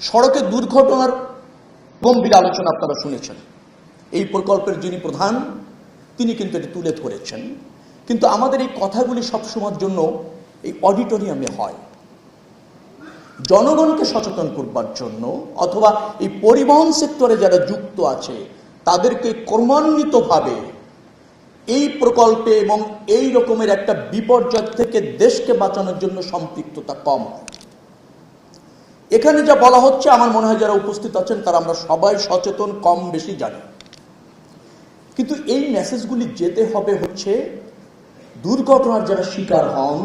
সড়কে দুর্ঘটনার গম্ভীর আলোচনা আপনারা শুনেছেন। এই প্রকল্পের যিনি প্রধান তিনি কিন্তু এটি তুলে ধরেছেন। কিন্তু আমাদের এই কথাগুলি সবসময়ের জন্য এই অডিটোরিয়ামে হয়, জনগণকে সচেতন করবার জন্য অথবা এই পরিবহন সেক্টরে যারা যুক্ত আছে তাদেরকে ক্রমান্বিতভাবে এই প্রকল্পে এবং এই রকমের একটা বিপর্যয় থেকে দেশকে বাঁচানোর জন্য সম্পৃক্ততা কম হয়। এখানে যা বলা হচ্ছে আমার মনে হয় যারা উপস্থিত আছেন তারা আমরা সবাই সচেতন, কম বেশি জানি, কিন্তু এই মেসেজগুলি যেতে হবে হচ্ছে দুর্ঘটনার যারা শিকার হন।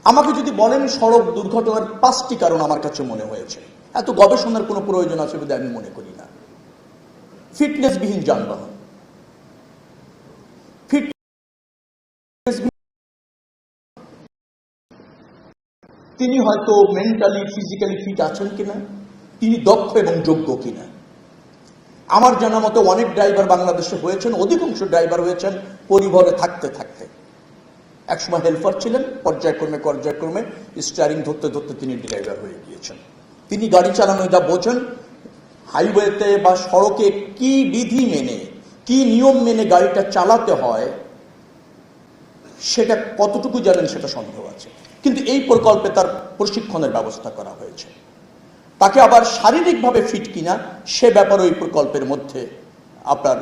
আমাকে যদি বলেন সড়ক দুর্ঘটনার 5টি কারণ আমার কাছে মনে হয়েছে, এত গবেষণার কোনো প্রয়োজন আছে বলে আমি মনে করি না। ফিটনেসবিহীন যানবাহন, তিনি হয়তো মেন্টালি ফিজিক্যালি ফিট আছেন কিনা, তিনি দক্ষ এবং যোগ্য কিনা। আমার জানা মতো অনেক ড্রাইভার বাংলাদেশে হয়েছেন, অধিকাংশ ড্রাইভার হয়েছেন পরিবহনে থাকতে থাকতে। একসময় হেল্পার ছিলেন, পর্যায়ক্রমে স্টিয়ারিং ধরতে ধরতে তিনি ড্রাইভার হয়ে গিয়েছেন। তিনি গাড়ি চালানো যা বোঝেন, হাইওয়েতে বা সড়কে কি বিধি মেনে, কি নিয়ম মেনে গাড়িটা চালাতে হয় সেটা কতটুকু জানেন সেটা সন্দেহ আছে। কিন্তু এই প্রকল্পে তার প্রশিক্ষণের ব্যবস্থা করা হয়েছে। তাকে আবার শারীরিকভাবে ফিট কিনা সে ব্যাপারে এই প্রকল্পের মধ্যে আপনার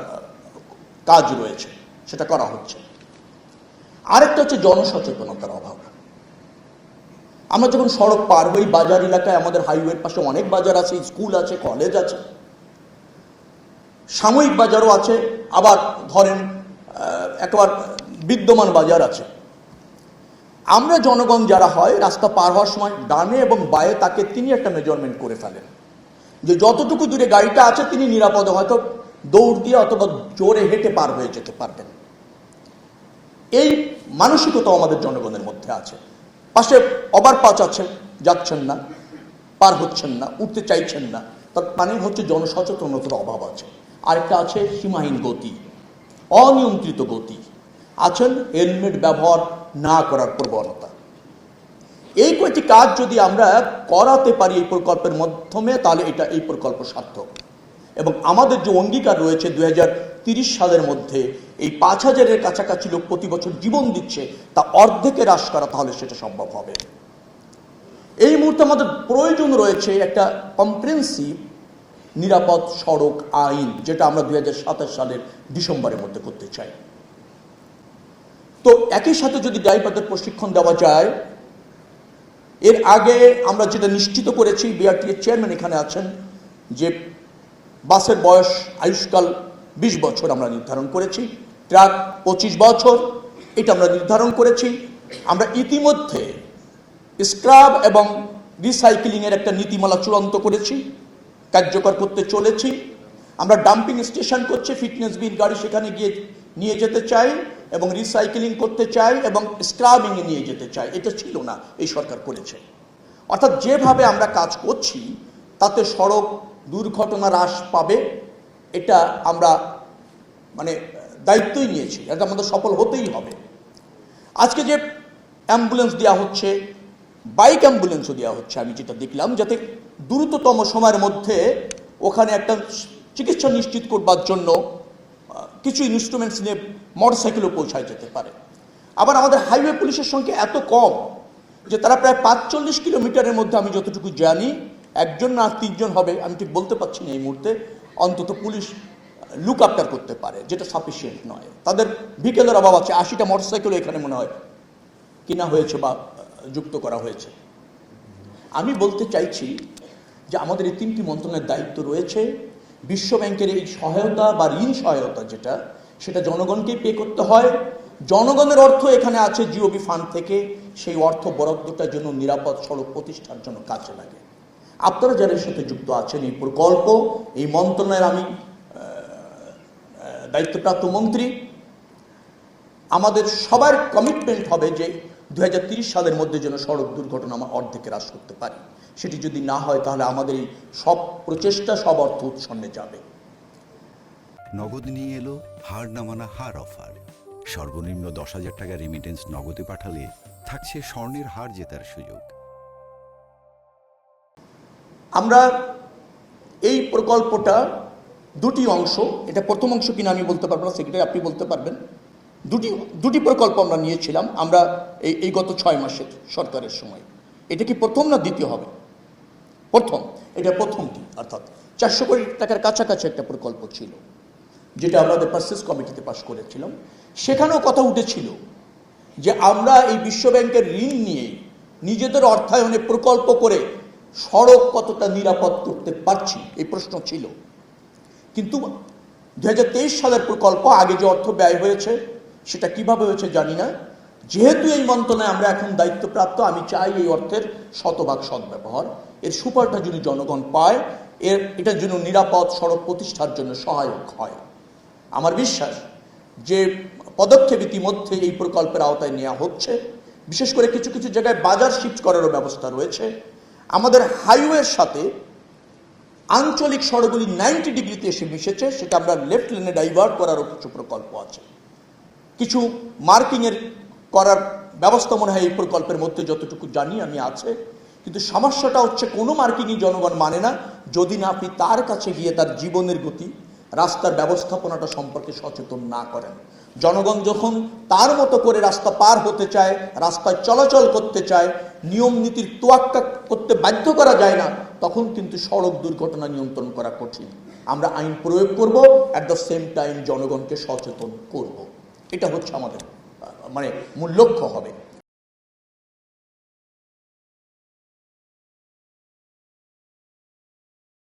কাজ রয়েছে, সেটা করা হচ্ছে। আরেকটা হচ্ছে জনসচেতনতার অভাব। আমরা যখন সড়ক পার হই, বাজার এলাকায়, আমাদের হাইওয়ের পাশে অনেক বাজার আছে, স্কুল আছে, কলেজ আছে, সাময়িক বাজারও আছে, আবার ধরেন একবার বিদ্যমান বাজার আছে। আমরা জনগণ যারা হয় রাস্তা পার হওয়ার সময় ডানে এবং বায়ে তাকে তিনি একটা মেজারমেন্ট করে ফেলেন যে যতটুকু দূরে গাড়িটা আছে তিনি নিরাপদে হয়তো দৌড় দিয়ে অথবা জোরে হেঁটে পার হয়ে যেতে পারবেন। এই মানসিকতা আমাদের জনগণের মধ্যে আছে। পাশে ওভারপাস আছে, যাচ্ছেন না, পার হচ্ছেন না, উঠতে চাইছেন না, তার মানে হচ্ছে জনসচেতনতার অভাব আছে। আরেকটা আছে সীমাহীন গতি, অনিয়ন্ত্রিত গতি, আছেন হেলমেট ব্যবহার না করার প্রবণতা। এই কয়েকটি কাজ যদি আমরা করাতে পারি এই প্রকল্পের মাধ্যমে তাহলে এই প্রকল্প সার্থক। এবং আমাদের যে অঙ্গীকার রয়েছে 2030 সালের মধ্যে এই 5000-এর কাছাকাছি লোক প্রতি বছর জীবন দিচ্ছে, তা অর্ধেকে হ্রাস করা, তাহলে সেটা সম্ভব হবে। এই মুহূর্তে আমাদের প্রয়োজন রয়েছে একটা কম্প্রিহেনসিভ নিরাপদ সড়ক আইন, যেটা আমরা 2027 সালের ডিসেম্বরের মধ্যে করতে চাই। তো একই সাথে যদি ড্রাইভারদের প্রশিক্ষণ দেওয়া যায়, এর আগে আমরা যেটা নিশ্চিত করেছি, বিআরটি এর চেয়ারম্যান এখানে আছেন, যে বাসের বয়স আয়ুষ্কাল 20 বছর আমরা নির্ধারণ করেছি, ট্রাক 25 বছর এটা আমরা নির্ধারণ করেছি। আমরা ইতিমধ্যে স্ক্রাব এবং রিসাইক্লিংয়ের একটা নীতিমালা চূড়ান্ত করেছি, কার্যকর করতে চলেছি। আমরা ডাম্পিং স্টেশন করছি, ফিটনেসবিহীন গাড়ি সেখানে গিয়ে নিয়ে যেতে চাই এবং রিসাইক্লিং করতে চাই এবং স্ক্রাবিংয়ে নিয়ে যেতে চাই। এটা ছিল না, এই সরকার করেছে। অর্থাৎ যেভাবে আমরা কাজ করছি তাতে সড়ক দুর্ঘটনা হ্রাস পাবে, এটা আমরা দায়িত্বই নিয়েছি, এটা আমাদের সফল হতেই হবে। আজকে যে অ্যাম্বুলেন্স দেওয়া হচ্ছে, বাইক অ্যাম্বুলেন্সও দেওয়া হচ্ছে, আমি যেটা দেখলাম, যাতে দ্রুততম সময়ের মধ্যে ওখানে একটা চিকিৎসা নিশ্চিত করবার জন্য কিছু ইনস্ট্রুমেন্টস নিয়ে মোটরসাইকেলও পৌঁছায় যেতে পারে। আবার আমাদের হাইওয়ে পুলিশের সংখ্যা এত কম যে তারা প্রায় 45 কিলোমিটারের মধ্যে, আমি যতটুকু জানি, 1জন না 3জন হবে, আমি ঠিক বলতে পারছি না এই মুহূর্তে, অন্তত পুলিশ লুক আফটার করতে পারে, যেটা সাফিসিয়েন্ট নয়। তাদের বিকেলের অভাব আছে। 80টা মোটরসাইকেল এখানে মনে হয় কিনা হয়েছে বা যুক্ত করা হয়েছে। আমি বলতে চাইছি যে আমাদের এই 3টি মন্ত্রণালয়ের দায়িত্ব রয়েছে। বিশ্ব ব্যাংকের এই সহায়তা বা ঋণ সহায়তা যেটা, সেটা জনগণকেই পে করতে হয়। জনগণের অর্থ এখানে আছে জিওবি ফান্ড থেকে, সেই অর্থ বরাদ্দটার জন্য নিরাপদ সড়ক প্রতিষ্ঠার জন্য কাজে লাগে। আপনারা যারা এর সাথে যুক্ত আছেন, এই প্রকল্প, এই মন্ত্রণালয়ের আমি দায়িত্বপ্রাপ্ত মন্ত্রী, আমাদের সবার কমিটমেন্ট হবে যে 2030 সালের মধ্যে যেন সড়ক দুর্ঘটনা আমরা অর্ধেকে হ্রাস করতে পারি। সেটি যদি না হয় তাহলে আমাদের এই সব প্রচেষ্টা, সব অর্থ উৎসন্নে যাবে। নগদ নিয়ে এলো হার না মানা হার অফার। সর্বনিম্ন 10,000 টাকা রেমিটেন্স নগদে পাঠালে থাকছে স্বর্ণের হার জেতার সুযোগ। আমরা এই প্রকল্পটা দুটি অংশ, এটা প্রথম অংশ কিনা আমি বলতে পারবো না, সেক্রেটারি আপনি বলতে পারবেন। দুটি প্রকল্প আমরা নিয়েছিলাম আমরা এই গত 6 মাসের সরকারের সময়। এটা কি প্রথম না দ্বিতীয় হবে? প্রথম। এটা প্রথমটি, অর্থাৎ 400 কোটি টাকার কাছাকাছি একটা প্রকল্প ছিল, যেটা আমাদের পারচেজ কমিটিতে পাশ করেছিলাম। সেখানেও কথা উঠেছিল যে আমরা এই বিশ্ব ব্যাংকের ঋণ নিয়ে নিজেদের অর্থায়নে প্রকল্প করে সড়ক কতটা নিরাপদ করতে পারছি, এই প্রশ্ন ছিল। কিন্তু 2023 সালের প্রকল্প, আগে যে অর্থ ব্যয় হয়েছে সেটা কিভাবে হয়েছে জানি না। যেহেতু এই মন্ত্রণালয়ে আমরা এখন দায়িত্বপ্রাপ্ত, আমি চাই এই অর্থের শতভাগ সদ্ব্যবহার, এর সুফলটা যদি জনগণ পায়, এটার জন্য নিরাপদ সড়ক প্রতিষ্ঠার জন্য সহায়ক হয়। আমার বিশ্বাস যে পদক্ষেপ ইতিমধ্যে এই প্রকল্পের আওতায় নেওয়া হচ্ছে। বিশেষ করে কিছু কিছু জায়গায় বাজার শিফট করারও ব্যবস্থা রয়েছে। আমাদের হাইওয়ের সাথে আঞ্চলিক সড়কগুলি 90 ডিগ্রিতে এসে মিশেছে, সেটা আমরা লেফট লেনে ডাইভার্ট করারও কিছু প্রকল্প আছে। কিছু মার্কিংয়ের করার ব্যবস্থা মনে হয় এই প্রকল্পের মধ্যে যতটুকু জানি আমি আছে। কিন্তু সমস্যাটা হচ্ছে কোনো মার্কিংই জনগণ মানে না যদি না আপনি তার কাছে গিয়ে তার জীবনের গতি, রাস্তার ব্যবস্থাপনাটা সম্পর্কে সচেতন না করেন। জনগণ যখন তার মতো করে রাস্তা পার হতে চায়, রাস্তায় চলাচল করতে চায়, নিয়ম নীতির তোয়াক্কা করতে বাধ্য করা যায় না, তখন কিন্তু সড়ক দুর্ঘটনা নিয়ন্ত্রণ করা কঠিন। আমরা আইন প্রয়োগ করব, অ্যাট দ্য সেম টাইম জনগণকে সচেতন করব। এটা হচ্ছে আমাদের মূল লক্ষ্য হবে।